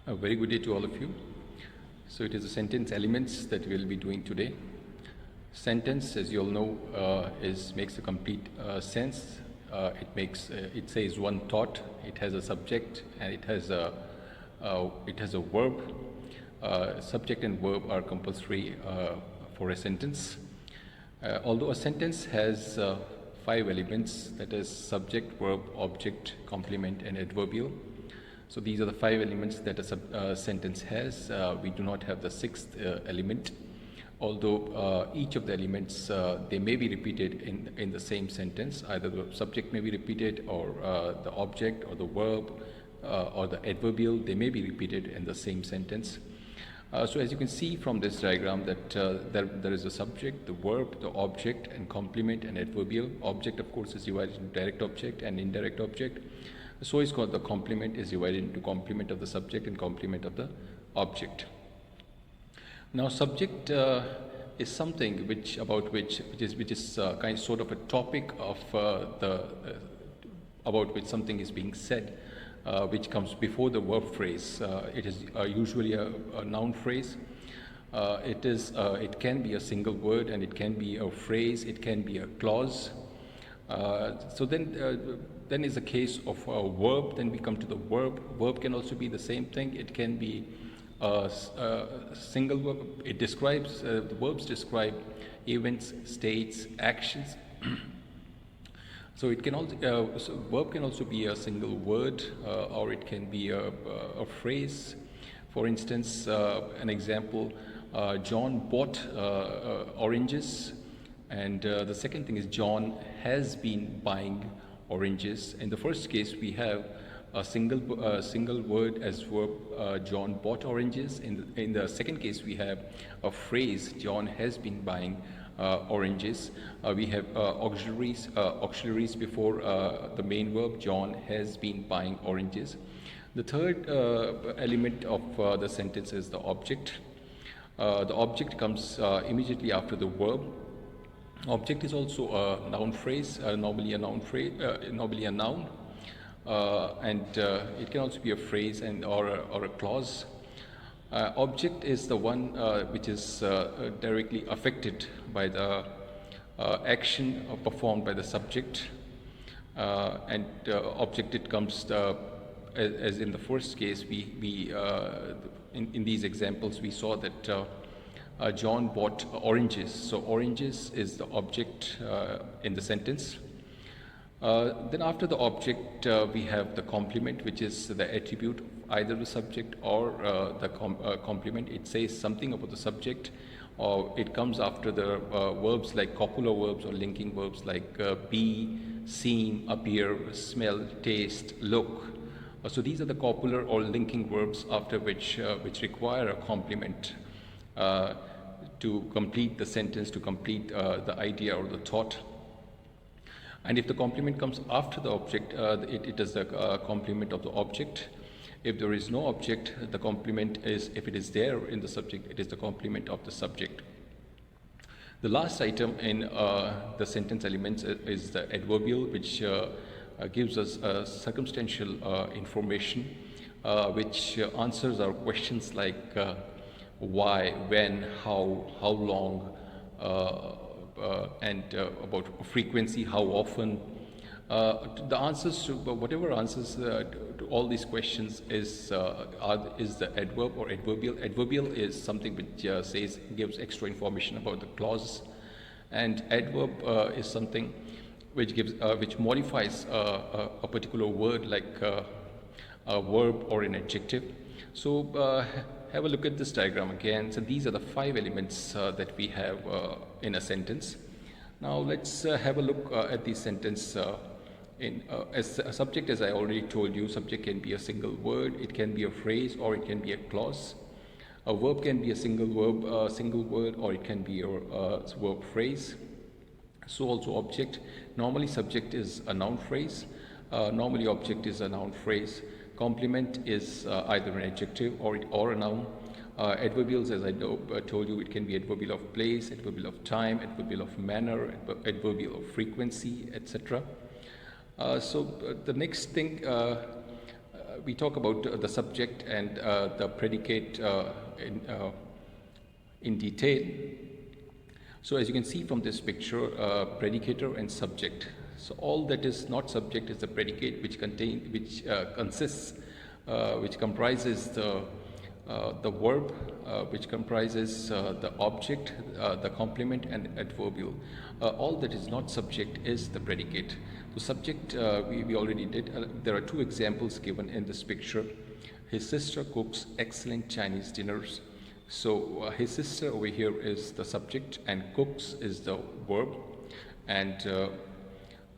A very good day to all of you. So it is the sentence elements that we'll be doing today. Sentence, as you all know, makes a complete sense. It says one thought. It has a subject and it has a verb. Subject and verb are compulsory for a sentence. Although a sentence has 5 elements, that is subject, verb, object, complement, and adverbial. So these are the 5 elements that a sentence has. We do not have the 6th element, although each of the elements, they may be repeated in the same sentence. Either the subject may be repeated, or the object, or the verb, or the adverbial, they may be repeated in the same sentence. So as you can see from this diagram that there is a subject, the verb, the object, and complement and adverbial. Object, of course, is divided into direct object and indirect object. So is called the complement is divided into complement of the subject and complement of the object. Now subject is something which is kind of sort of a topic of about which something is being said, which comes before the verb phrase. It is usually a noun phrase. It can be a single word, and it can be a phrase, it can be a clause. So then is a case of a verb. Then we come to the verb. Verb can also be the same thing. It can be a single verb. It describes, the verbs describe events, states, actions. So it can also, verb can also be a single word, or it can be a phrase. For instance, an example, John bought oranges. And the second thing is John has been buying oranges. In the first case, we have a single word as verb, John bought oranges. In the second case, we have a phrase, John has been buying oranges. We have auxiliaries before the main verb, John has been buying oranges. The third element of the sentence is the object. The object comes immediately after the verb. Object is also a noun phrase, normally a noun, and it can also be a phrase or a clause. Object is the one which is directly affected by the action performed by the subject, and object, it comes as in the first case. In these examples we saw that John bought oranges. So oranges is the object in the sentence. Then after the object, we have the complement, which is the attribute of either the subject or the complement. It says something about the subject, or it comes after the verbs like copular verbs or linking verbs like be, seem, appear, smell, taste, look. So these are the copular or linking verbs after which require a complement to complete the sentence, to complete the idea or the thought. And if the complement comes after the object, it is the complement of the object. If there is no object, the complement is, if it is there in the subject, it is the complement of the subject. The last item in the sentence elements is the adverbial, which gives us circumstantial information, which answers our questions like why, when, how long, and about frequency, how often. The answers to whatever answers to all these questions is the adverb or adverbial. Adverbial is something which gives extra information about the clause, and adverb is something which modifies a particular word, like a verb or an adjective. So have a look at this diagram again. So these are the 5 elements that we have in a sentence. Now let's have a look at the sentence. As a subject, as I already told you, subject can be a single word, it can be a phrase, or it can be a clause. A verb can be a single word, or it can be a verb phrase. So also object. Normally subject is a noun phrase. Normally object is a noun phrase. Complement is either an adjective or a noun. Adverbials, as I told you, it can be adverbial of place, adverbial of time, adverbial of manner, adverbial of frequency, etc. So the next thing we talk about the subject and the predicate in detail. So as you can see from this picture, predicator and subject. So all that is not subject is the predicate, which comprises the verb, which comprises the object, the complement, and adverbial. All that is not subject is the predicate. The subject we already did. There are two examples given in this picture. His sister cooks excellent Chinese dinners. So his sister over here is the subject and cooks is the verb, and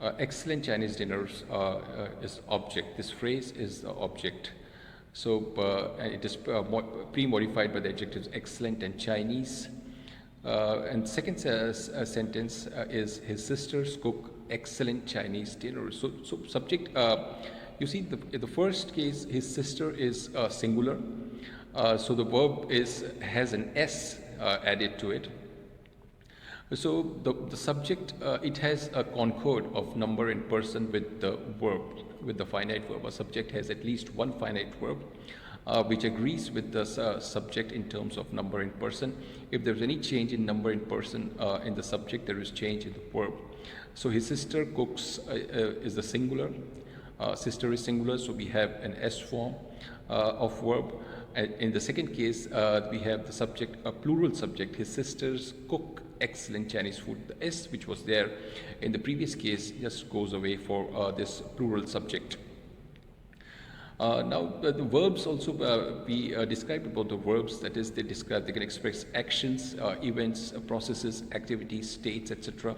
excellent Chinese dinners is object. This phrase is the object. So it is pre-modified by the adjectives excellent and Chinese. And second sentence is his sisters cook excellent Chinese dinners. So subject, you see in the first case his sister is singular. So the verb has an S added to it. So the subject, it has a concord of number and person with the verb, with the finite verb. A subject has at least one finite verb which agrees with the subject in terms of number and person. If there's any change in number and person in the subject, there is change in the verb. So his sister cooks is the singular. Sister is singular, so we have an S form of verb. In the second case, we have the subject, a plural subject. His sisters cook excellent Chinese food. The S, which was there in the previous case, just goes away for this plural subject. Now, the verbs also, we described about the verbs. That is, they can express actions, events, processes, activities, states, etc.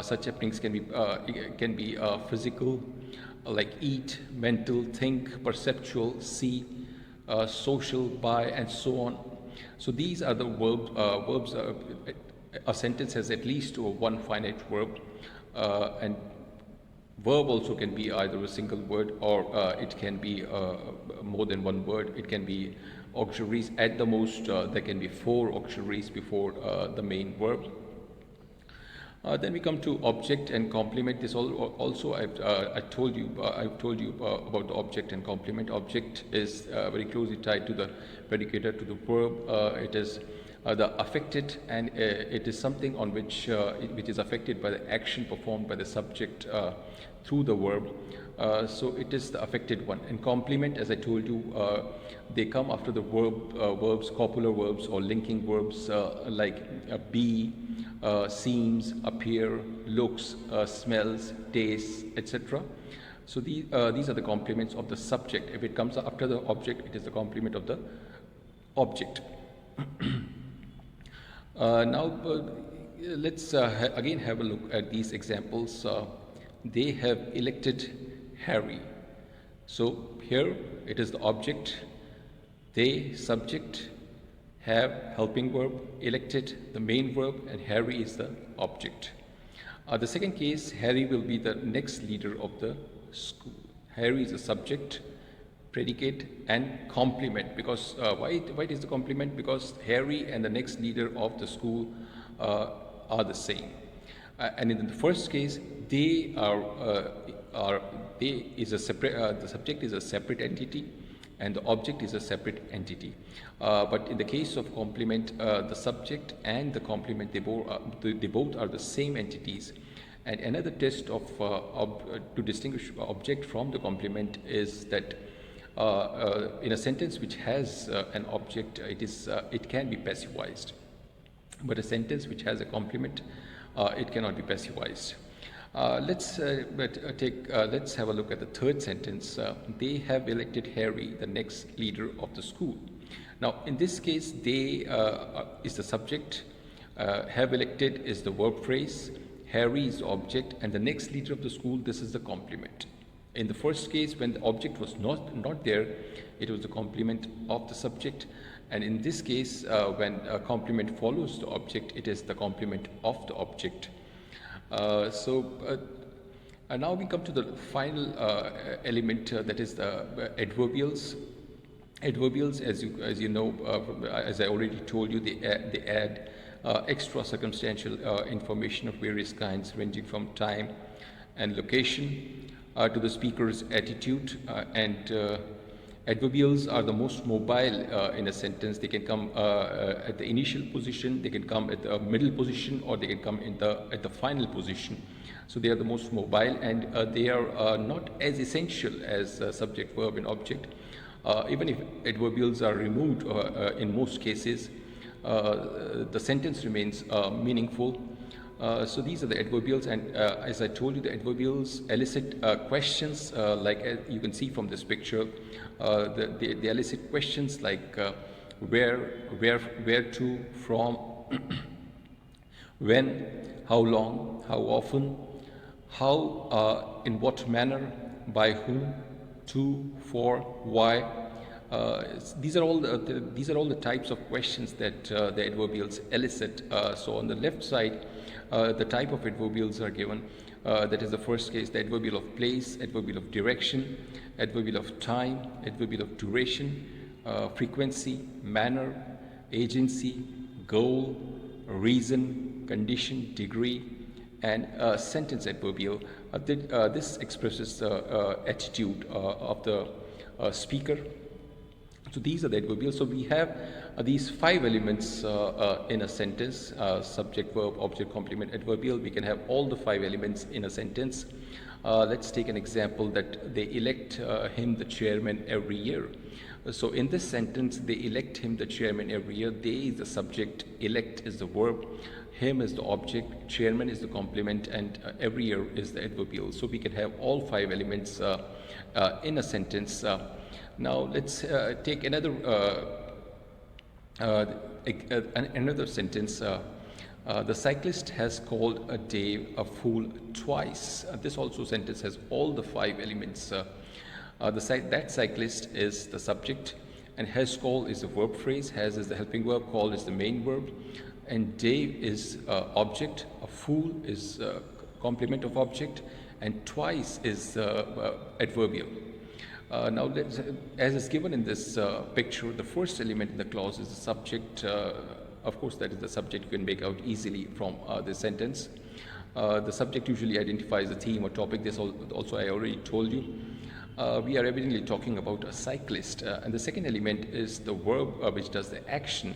Such happenings can be physical, like eat, mental, think, perceptual, see, social, buy, and so on. So these are the verbs. A sentence has at least one finite verb, and verb also can be either a single word or it can be more than one word. It can be auxiliaries. At the most, there can be 4 auxiliaries before the main verb. Then we come to object and complement. This also I've told you about the object and complement. Object is very closely tied to the predicator, to the verb. It is the affected, and it is something on which is affected by the action performed by the subject through the verb. So it is the affected one. And complement, as I told you, they come after the verbs, copular verbs or linking verbs like be, seems, appear, looks, smells, tastes, etc. So these are the complements of the subject. If it comes after the object, it is the complement of the object. Now let's again have a look at these examples. They have elected Harry. So here it is the object, they subject, have helping verb, elected the main verb, and Harry is the object. The second case, Harry will be the next leader of the school. Harry is the subject, predicate, and complement. Because why it is the complement? Because Harry and the next leader of the school are the same. And in the first case, they is a separate. The subject is a separate entity, and the object is a separate entity. But in the case of complement, the subject and the complement, they both are the same entities. And another test to distinguish object from the complement is that in a sentence which has an object, it can be passivized. But a sentence which has a complement, it cannot be passivized. Let's have a look at the third sentence. They have elected Harry the next leader of the school. Now, in this case, they is the subject, have elected is the verb phrase, Harry is the object, and the next leader of the school, this is the complement. In the first case, when the object was not there, it was the complement of the subject. And in this case, when a complement follows the object, it is the complement of the object. And now we come to the final element, that is the adverbials. Adverbials, as you know, as I already told you, they add extra circumstantial information of various kinds, ranging from time and location. to the speaker's attitude, and adverbials are the most mobile in a sentence. They can come at the initial position, they can come at the middle position, or they can come at the final position. So they are the most mobile, and they are not as essential as subject, verb, and object. Even if adverbials are removed in most cases, the sentence remains meaningful. So these are the adverbials, and as I told you, the adverbials elicit questions like you can see from this picture. They elicit questions like where to, from, when, how long, how often, how, in what manner, by whom, to, for, why. These are all the types of questions that the adverbials elicit. So on the left side, the type of adverbials are given. That is the first case: the adverbial of place, adverbial of direction, adverbial of time, adverbial of duration, frequency, manner, agency, goal, reason, condition, degree, and sentence adverbial. This expresses the attitude of the speaker. So these are the adverbials. So we have these 5 elements in a sentence: subject, verb, object, complement, adverbial. We can have all the 5 elements in a sentence. Let's take an example that they elect him the chairman every year. So in this sentence, they elect him the chairman every year. They is the subject, elect is the verb, him is the object, chairman is the complement, and every year is the adverbial. So we can have all 5 elements in a sentence. Now let's take another sentence. The cyclist has called Dave a fool twice. This also sentence has all the 5 elements. That cyclist is the subject, and has called is the verb phrase. Has is the helping verb, call is the main verb, and Dave is object. A fool is complement of object, and twice is adverbial. Now, as is given in this picture, the first element in the clause is the subject. Of course, that is the subject you can make out easily from this sentence. The subject usually identifies a theme or topic. This also I already told you. We are evidently talking about a cyclist. And the second element is the verb which does the action.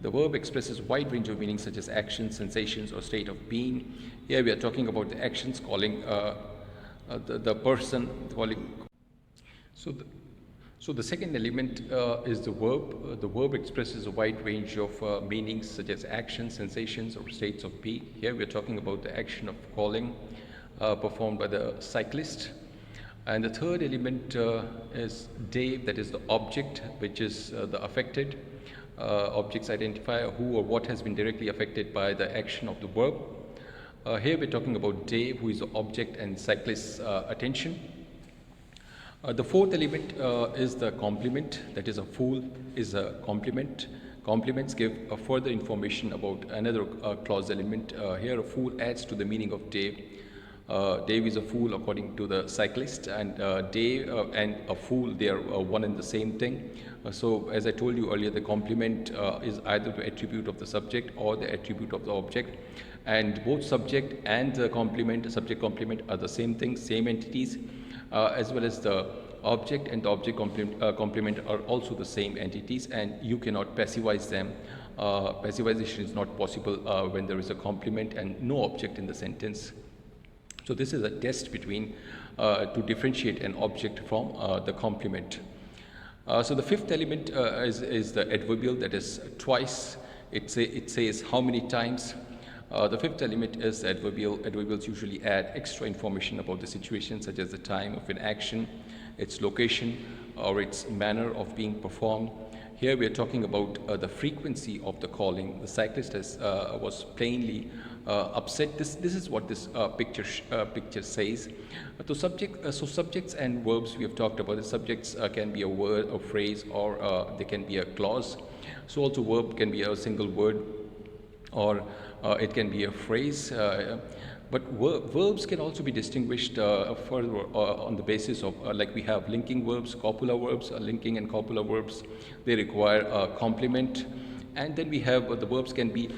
The verb expresses a wide range of meanings such as action, sensations, or state of being. Here we are talking about the actions, calling the person, calling. So the second element is the verb. The verb expresses a wide range of meanings such as actions, sensations, or states of being. Here we are talking about the action of calling performed by the cyclist. And the third element is Dave, that is the object, which is the affected. Objects identify who or what has been directly affected by the action of the verb. Here we're talking about Dave, who is the object, and cyclist's attention. The fourth element is the complement, that is a fool is a complement. Complements give further information about another clause element. Here a fool adds to the meaning of Dave. Dave is a fool according to the cyclist, and Dave and a fool, they are one and the same thing. So as I told you earlier, the complement is either the attribute of the subject or the attribute of the object, and both subject and the complement, subject complement, are the same thing, same entities, as well as the object and the object complement are also the same entities, and you cannot passivize them. Passivization is not possible when there is a complement and no object in the sentence. So this is a test between to differentiate an object from the complement. So the fifth element is the adverbial, that is twice. It says how many times. The fifth element is the adverbial. Adverbials usually add extra information about the situation, such as the time of an action, its location, or its manner of being performed. Here we are talking about the frequency of the calling. The cyclist was plainly upset. This is what this picture says. So subjects and verbs we have talked about. The subjects can be a word, a phrase, or they can be a clause. So also verb can be a single word, or it can be a phrase. But verbs can also be distinguished further on the basis of, like we have linking verbs, copular verbs, linking and copular verbs. They require a complement, And then we have the verbs can be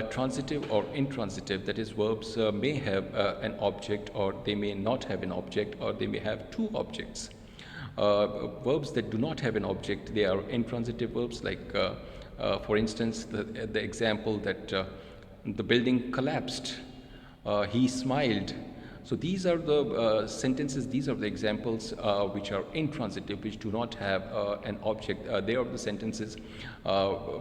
transitive or intransitive. That is, verbs may have an object, or they may not have an object, or they may have two objects. Verbs that do not have an object, they are intransitive verbs, like for instance, the example that the building collapsed, he smiled. So these are the sentences, these are the examples which are intransitive, which do not have an object. They are the sentences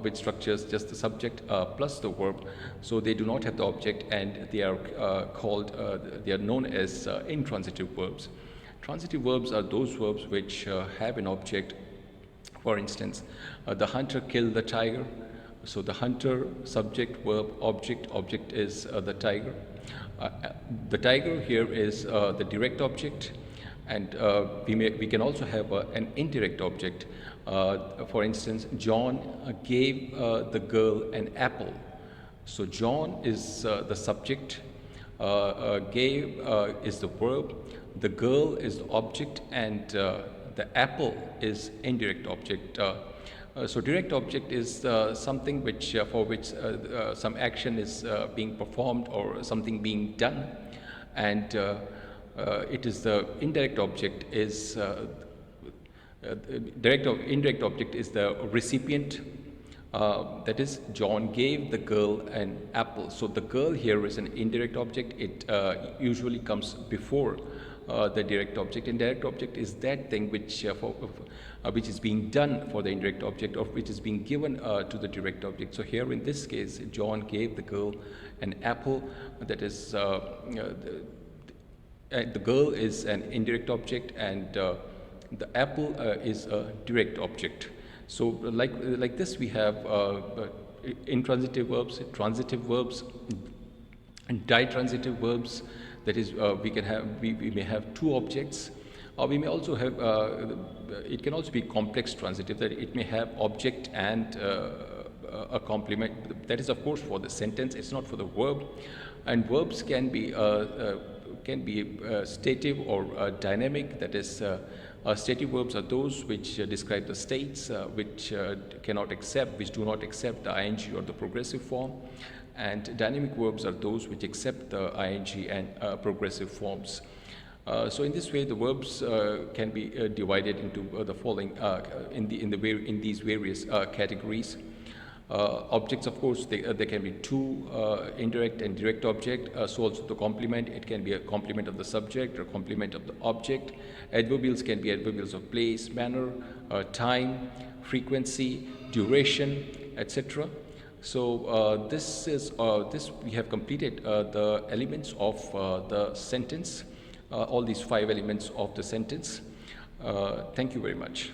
which structures just the subject plus the verb. So they do not have the object, and they are they are known as intransitive verbs. Transitive verbs are those verbs which have an object. For instance, the hunter killed the tiger. So the hunter, subject, verb, object. Object is the tiger. The tiger here is the direct object, and we can also have an indirect object. For instance, John gave the girl an apple. So John is the subject, gave is the verb, the girl is the object, and the apple is indirect object. So direct object is something which for which some action is being performed or something being done, and it is the indirect object is indirect object is the recipient. That is, John gave the girl an apple. So the girl here is an indirect object. It usually comes before the direct object. Indirect object is that thing which which is being done for the indirect object, or which is being given to the direct object. So here in this case, John gave the girl an apple. That is, the girl is an indirect object, and the apple is a direct object. So like this, we have intransitive verbs, transitive verbs, and ditransitive verbs. That is, we may have two objects, or we may also have, it can also be complex transitive, that it may have object and a complement. That is, of course, for the sentence, it's not for the verb. And verbs can be stative or dynamic. That is, stative verbs are those which describe the states, which which do not accept the ing or the progressive form. And dynamic verbs are those which accept the ing and progressive forms. So in this way, the verbs can be divided into the following in these various categories. Objects, of course, there can be two indirect and direct object. So also the complement, it can be a complement of the subject or complement of the object. Adverbials can be adverbials of place, manner, time, frequency, duration, etc. So this we have completed the elements of the sentence, all these 5 elements of the sentence. Thank you very much.